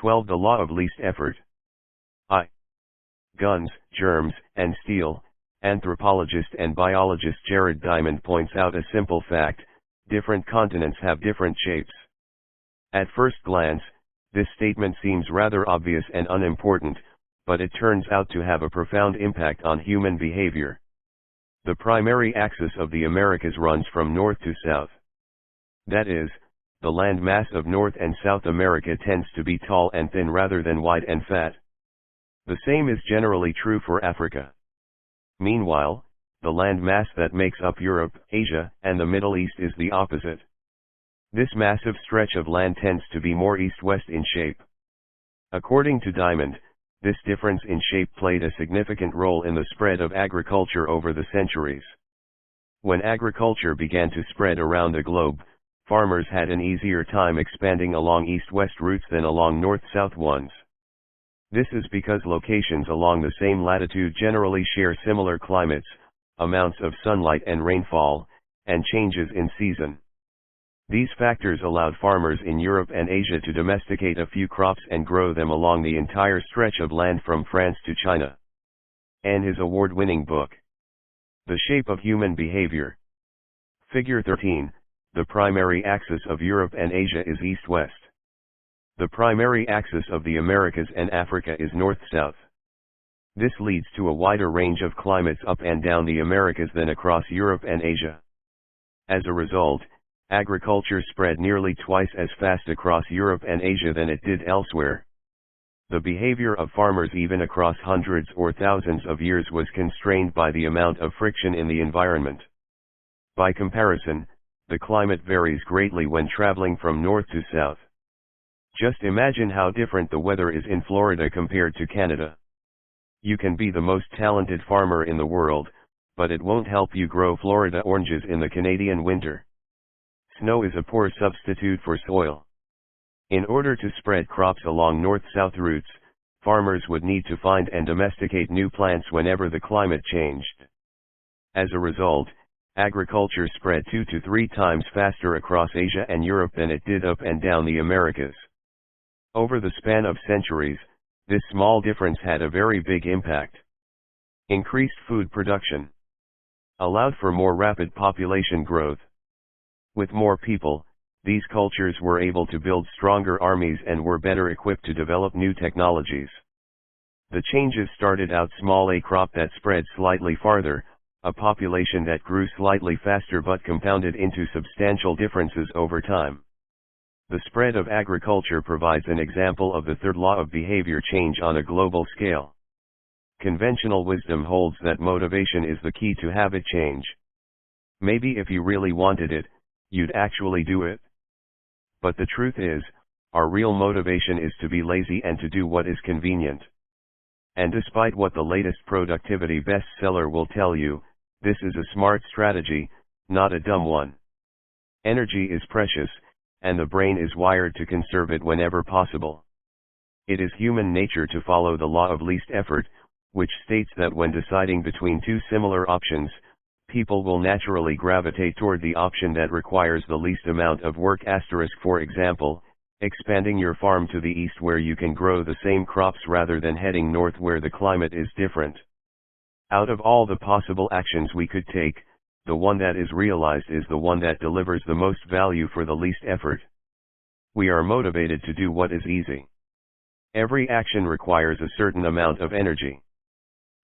12. The law of least effort. I. Guns, germs, and steel. Anthropologist and biologist Jared Diamond points out a simple fact: different continents have different shapes. At first glance, this statement seems rather obvious and unimportant, but it turns out to have a profound impact on human behavior. The primary axis of the Americas runs from north to south. That is, the land mass of North and South America tends to be tall and thin rather than wide and fat. The same is generally true for Africa. Meanwhile, the land mass that makes up Europe, Asia, and the Middle East is the opposite. This massive stretch of land tends to be more east-west in shape. According to Diamond, this difference in shape played a significant role in the spread of agriculture over the centuries. When agriculture began to spread around the globe, farmers had an easier time expanding along east-west routes than along north-south ones. This is because locations along the same latitude generally share similar climates, amounts of sunlight and rainfall, and changes in season. These factors allowed farmers in Europe and Asia to domesticate a few crops and grow them along the entire stretch of land from France to China. And his award-winning book, The Shape of Human Behavior. Figure 13, the primary axis of Europe and Asia is east-west. The primary axis of the Americas and Africa is north-south. This leads to a wider range of climates up and down the Americas than across Europe and Asia. As a result, agriculture spread nearly twice as fast across Europe and Asia than it did elsewhere. The behavior of farmers even across hundreds or thousands of years was constrained by the amount of friction in the environment. By comparison, the climate varies greatly when traveling from north to south. Just imagine how different the weather is in Florida compared to Canada. You can be the most talented farmer in the world, but it won't help you grow Florida oranges in the Canadian winter. Snow is a poor substitute for soil. In order to spread crops along north-south routes, farmers would need to find and domesticate new plants whenever the climate changed. As a result, agriculture spread 2 to 3 times faster across Asia and Europe than it did up and down the Americas. Over the span of centuries, this small difference had a very big impact. Increased food production allowed for more rapid population growth. With more people, these cultures were able to build stronger armies and were better equipped to develop new technologies. The changes started out small: a crop that spread slightly farther, a population that grew slightly faster, but compounded into substantial differences over time. The spread of agriculture provides an example of the third law of behavior change on a global scale. Conventional wisdom holds that motivation is the key to habit change. Maybe if you really wanted it, you'd actually do it. But the truth is, our real motivation is to be lazy and to do what is convenient. And despite what the latest productivity bestseller will tell you, this is a smart strategy, not a dumb one. Energy is precious, and the brain is wired to conserve it whenever possible. It is human nature to follow the law of least effort, which states that when deciding between two similar options, people will naturally gravitate toward the option that requires the least amount of work. For example, expanding your farm to the east where you can grow the same crops rather than heading north where the climate is different. Out of all the possible actions we could take, the one that is realized is the one that delivers the most value for the least effort. We are motivated to do what is easy. Every action requires a certain amount of energy.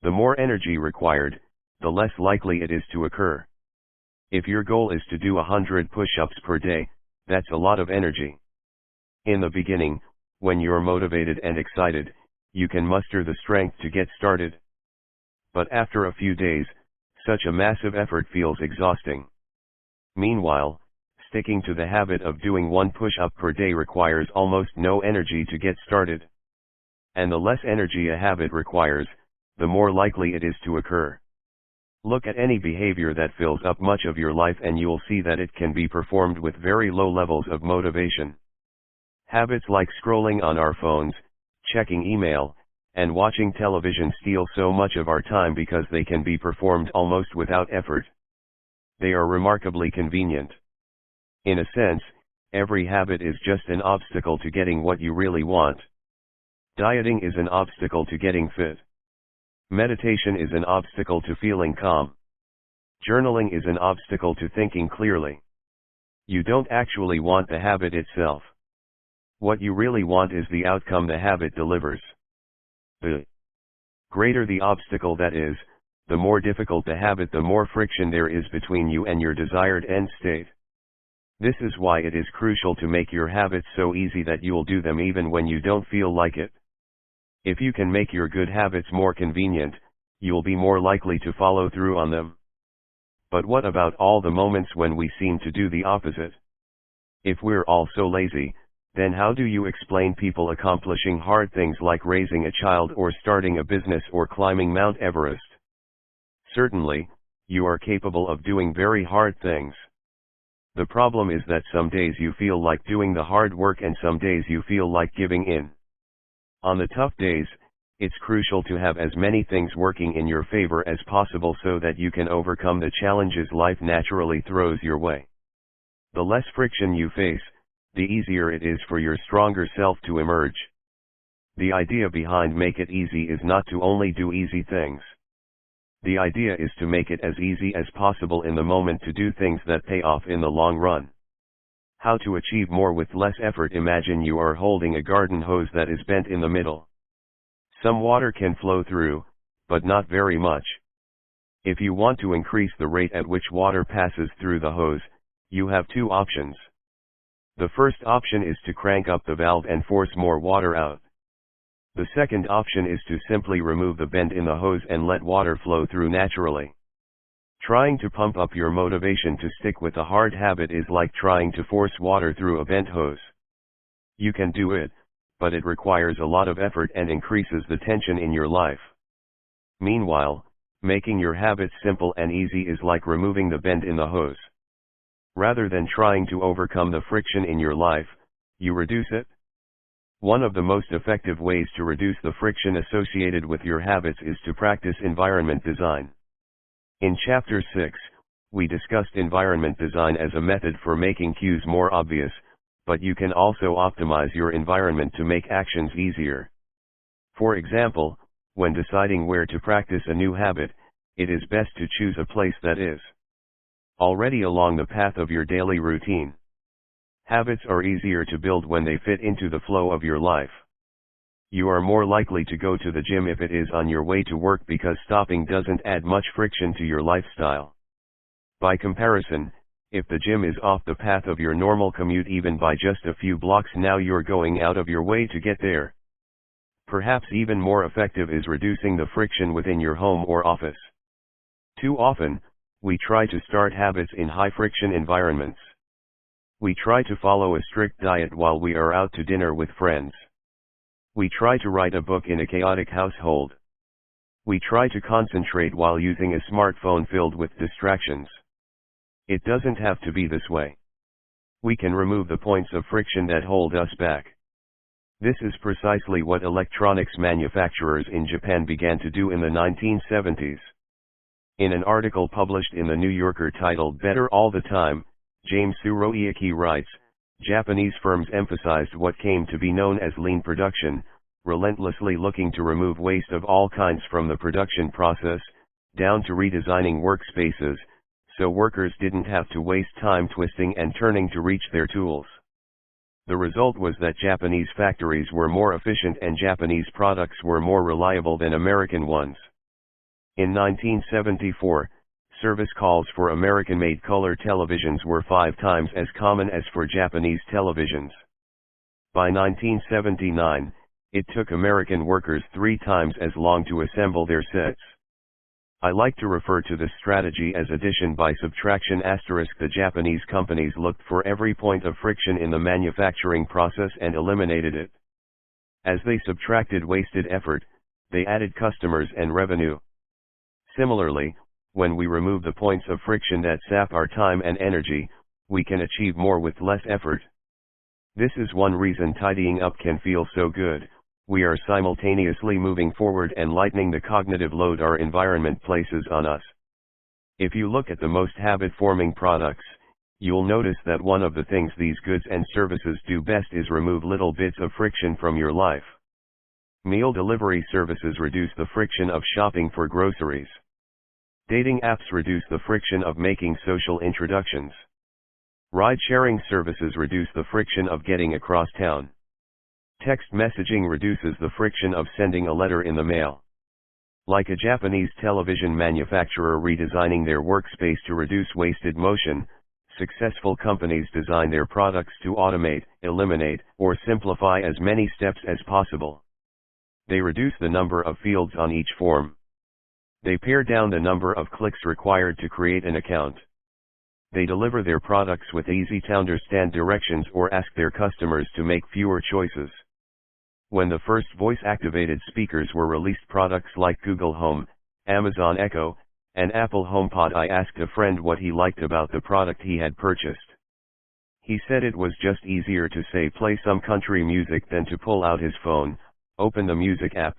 The more energy required, the less likely it is to occur. If your goal is to do 100 push-ups per day, that's a lot of energy. In the beginning, when you're motivated and excited, you can muster the strength to get started. But after a few days, such a massive effort feels exhausting. Meanwhile, sticking to the habit of doing 1 push-up per day requires almost no energy to get started. And the less energy a habit requires, the more likely it is to occur. Look at any behavior that fills up much of your life and you'll see that it can be performed with very low levels of motivation. Habits like scrolling on our phones, checking email, and watching television steal so much of our time because they can be performed almost without effort. They are remarkably convenient. In a sense, every habit is just an obstacle to getting what you really want. Dieting is an obstacle to getting fit. Meditation is an obstacle to feeling calm. Journaling is an obstacle to thinking clearly. You don't actually want the habit itself. What you really want is the outcome the habit delivers. The greater the obstacle that is, the more difficult the habit, the more friction there is between you and your desired end state. This is why it is crucial to make your habits so easy that you'll do them even when you don't feel like it. If you can make your good habits more convenient, you'll be more likely to follow through on them. But what about all the moments when we seem to do the opposite? If we're all so lazy, then how do you explain people accomplishing hard things like raising a child or starting a business or climbing Mount Everest? Certainly, you are capable of doing very hard things. The problem is that some days you feel like doing the hard work and some days you feel like giving in. On the tough days, it's crucial to have as many things working in your favor as possible so that you can overcome the challenges life naturally throws your way. The less friction you face, the easier it is for your stronger self to emerge. The idea behind Make It Easy is not to only do easy things. The idea is to make it as easy as possible in the moment to do things that pay off in the long run. How to achieve more with less effort? Imagine you are holding a garden hose that is bent in the middle. Some water can flow through, but not very much. If you want to increase the rate at which water passes through the hose, you have two options. The first option is to crank up the valve and force more water out. The second option is to simply remove the bend in the hose and let water flow through naturally. Trying to pump up your motivation to stick with a hard habit is like trying to force water through a bent hose. You can do it, but it requires a lot of effort and increases the tension in your life. Meanwhile, making your habits simple and easy is like removing the bend in the hose. Rather than trying to overcome the friction in your life, you reduce it. One of the most effective ways to reduce the friction associated with your habits is to practice environment design. In Chapter 6, we discussed environment design as a method for making cues more obvious, but you can also optimize your environment to make actions easier. For example, when deciding where to practice a new habit, it is best to choose a place that is already along the path of your daily routine. Habits are easier to build when they fit into the flow of your life. You are more likely to go to the gym if it is on your way to work because stopping doesn't add much friction to your lifestyle. By comparison, if the gym is off the path of your normal commute even by just a few blocks, now you're going out of your way to get there. Perhaps even more effective is reducing the friction within your home or office. Too often, we try to start habits in high-friction environments. We try to follow a strict diet while we are out to dinner with friends. We try to write a book in a chaotic household. We try to concentrate while using a smartphone filled with distractions. It doesn't have to be this way. We can remove the points of friction that hold us back. This is precisely what electronics manufacturers in Japan began to do in the 1970s. In an article published in the New Yorker titled Better All the Time, James Tsuroyuki writes, Japanese firms emphasized what came to be known as lean production, relentlessly looking to remove waste of all kinds from the production process, down to redesigning workspaces, so workers didn't have to waste time twisting and turning to reach their tools. The result was that Japanese factories were more efficient and Japanese products were more reliable than American ones. In 1974, service calls for American-made color televisions were 5 times as common as for Japanese televisions. By 1979, it took American workers 3 times as long to assemble their sets. I like to refer to this strategy as addition by subtraction *. The Japanese companies looked for every point of friction in the manufacturing process and eliminated it. As they subtracted wasted effort, they added customers and revenue. Similarly, when we remove the points of friction that sap our time and energy, we can achieve more with less effort. This is one reason tidying up can feel so good. We are simultaneously moving forward and lightening the cognitive load our environment places on us. If you look at the most habit-forming products, you'll notice that one of the things these goods and services do best is remove little bits of friction from your life. Meal delivery services reduce the friction of shopping for groceries. Dating apps reduce the friction of making social introductions. Ride-sharing services reduce the friction of getting across town. Text messaging reduces the friction of sending a letter in the mail. Like a Japanese television manufacturer redesigning their workspace to reduce wasted motion, successful companies design their products to automate, eliminate, or simplify as many steps as possible. They reduce the number of fields on each form. They pare down the number of clicks required to create an account. They deliver their products with easy-to-understand directions or ask their customers to make fewer choices. When the first voice-activated speakers were released, products like Google Home, Amazon Echo, and Apple HomePod, I asked a friend what he liked about the product he had purchased. He said it was just easier to say play some country music than to pull out his phone, open the music app,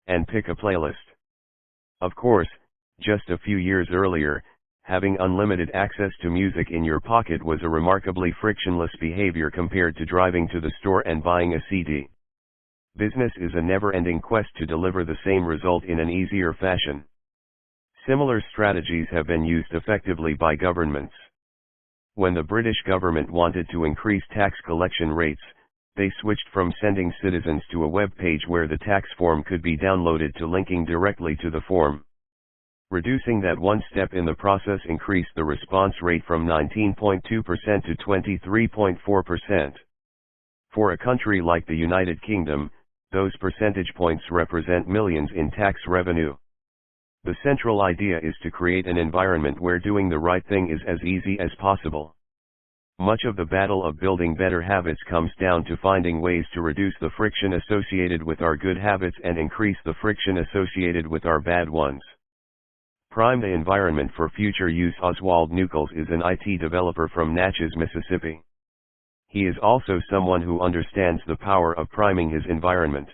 and pick a playlist. Of course, just a few years earlier, having unlimited access to music in your pocket was a remarkably frictionless behavior compared to driving to the store and buying a CD. Business is a never-ending quest to deliver the same result in an easier fashion. Similar strategies have been used effectively by governments. When the British government wanted to increase tax collection rates, they switched from sending citizens to a web page where the tax form could be downloaded to linking directly to the form. Reducing that one step in the process increased the response rate from 19.2% to 23.4%. For a country like the United Kingdom, those percentage points represent millions in tax revenue. The central idea is to create an environment where doing the right thing is as easy as possible. Much of the battle of building better habits comes down to finding ways to reduce the friction associated with our good habits and increase the friction associated with our bad ones. Prime the environment for future use. Oswald Nichols is an IT developer from Natchez, Mississippi. He is also someone who understands the power of priming his environment.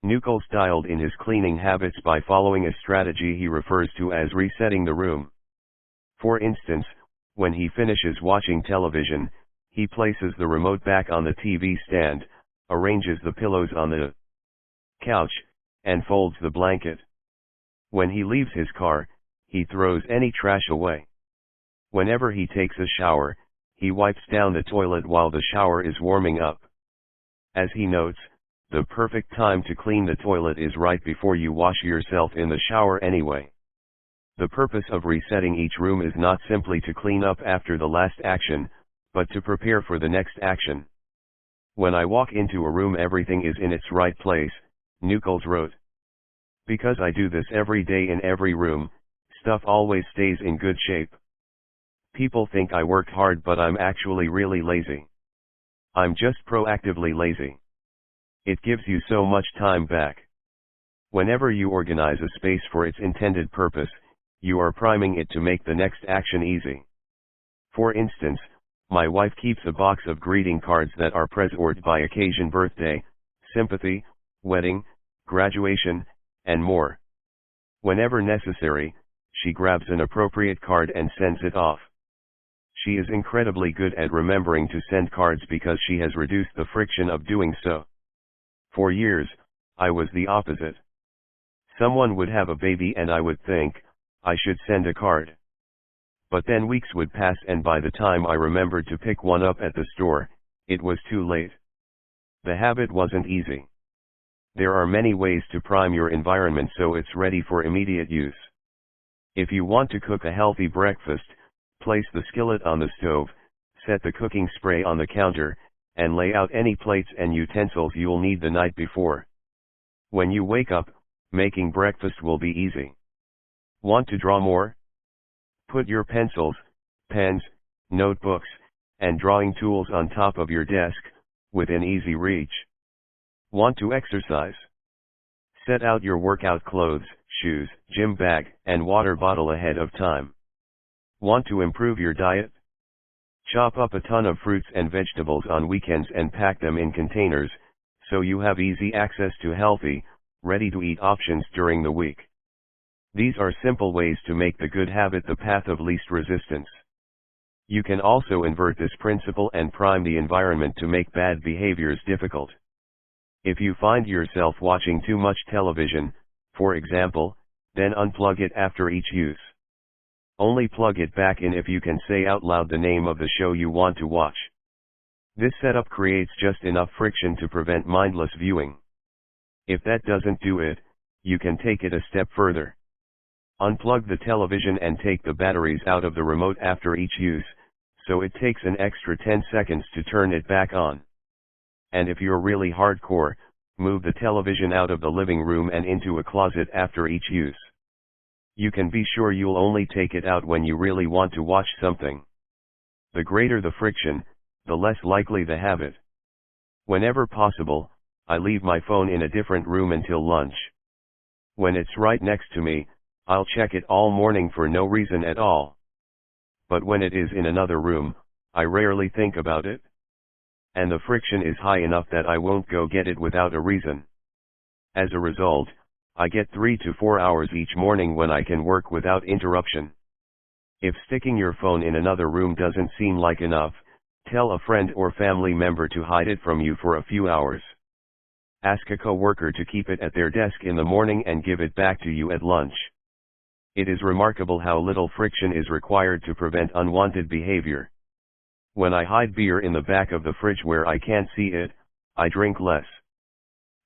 Nichols dialed in his cleaning habits by following a strategy he refers to as resetting the room. For instance, when he finishes watching television, he places the remote back on the TV stand, arranges the pillows on the couch, and folds the blanket. When he leaves his car, he throws any trash away. Whenever he takes a shower, he wipes down the toilet while the shower is warming up. As he notes, the perfect time to clean the toilet is right before you wash yourself in the shower anyway. The purpose of resetting each room is not simply to clean up after the last action, but to prepare for the next action. When I walk into a room, everything is in its right place, Nichols wrote. Because I do this every day in every room, stuff always stays in good shape. People think I work hard, but I'm actually really lazy. I'm just proactively lazy. It gives you so much time back. Whenever you organize a space for its intended purpose, you are priming it to make the next action easy. For instance, my wife keeps a box of greeting cards that are presorted by occasion: birthday, sympathy, wedding, graduation, and more. Whenever necessary, she grabs an appropriate card and sends it off. She is incredibly good at remembering to send cards because she has reduced the friction of doing so. For years, I was the opposite. Someone would have a baby and I would think, I should send a card. But then weeks would pass and by the time I remembered to pick one up at the store, it was too late. The habit wasn't easy. There are many ways to prime your environment so it's ready for immediate use. If you want to cook a healthy breakfast, place the skillet on the stove, set the cooking spray on the counter, and lay out any plates and utensils you'll need the night before. When you wake up, making breakfast will be easy. Want to draw more? Put your pencils, pens, notebooks, and drawing tools on top of your desk, within easy reach. Want to exercise? Set out your workout clothes, shoes, gym bag, and water bottle ahead of time. Want to improve your diet? Chop up a ton of fruits and vegetables on weekends and pack them in containers, so you have easy access to healthy, ready-to-eat options during the week. These are simple ways to make the good habit the path of least resistance. You can also invert this principle and prime the environment to make bad behaviors difficult. If you find yourself watching too much television, for example, then unplug it after each use. Only plug it back in if you can say out loud the name of the show you want to watch. This setup creates just enough friction to prevent mindless viewing. If that doesn't do it, you can take it a step further. Unplug the television and take the batteries out of the remote after each use, so it takes an extra 10 seconds to turn it back on. And if you're really hardcore, move the television out of the living room and into a closet after each use. You can be sure you'll only take it out when you really want to watch something. The greater the friction, the less likely the habit. Whenever possible, I leave my phone in a different room until lunch. When it's right next to me, I'll check it all morning for no reason at all. But when it is in another room, I rarely think about it. And the friction is high enough that I won't go get it without a reason. As a result, I get 3 to 4 hours each morning when I can work without interruption. If sticking your phone in another room doesn't seem like enough, tell a friend or family member to hide it from you for a few hours. Ask a coworker to keep it at their desk in the morning and give it back to you at lunch. It is remarkable how little friction is required to prevent unwanted behavior. When I hide beer in the back of the fridge where I can't see it, I drink less.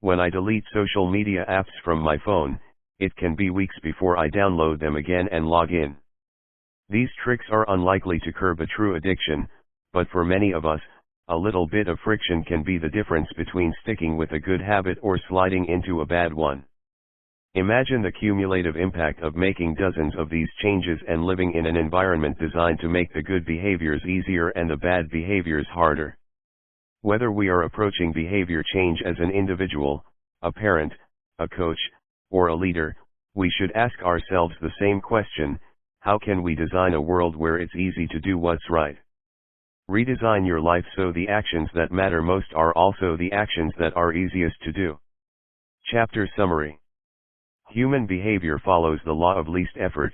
When I delete social media apps from my phone, it can be weeks before I download them again and log in. These tricks are unlikely to curb a true addiction, but for many of us, a little bit of friction can be the difference between sticking with a good habit or sliding into a bad one. Imagine the cumulative impact of making dozens of these changes and living in an environment designed to make the good behaviors easier and the bad behaviors harder. Whether we are approaching behavior change as an individual, a parent, a coach, or a leader, we should ask ourselves the same question: how can we design a world where it's easy to do what's right? Redesign your life so the actions that matter most are also the actions that are easiest to do. Chapter Summary. Human behavior follows the law of least effort.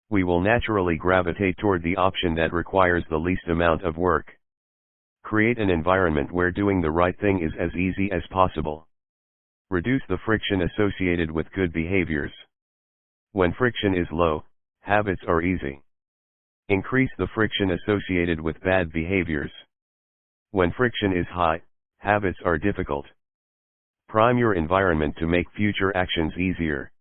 We will naturally gravitate toward the option that requires the least amount of work. Create an environment where doing the right thing is as easy as possible. Reduce the friction associated with good behaviors. When friction is low, habits are easy. Increase the friction associated with bad behaviors. When friction is high, habits are difficult. Prime your environment to make future actions easier.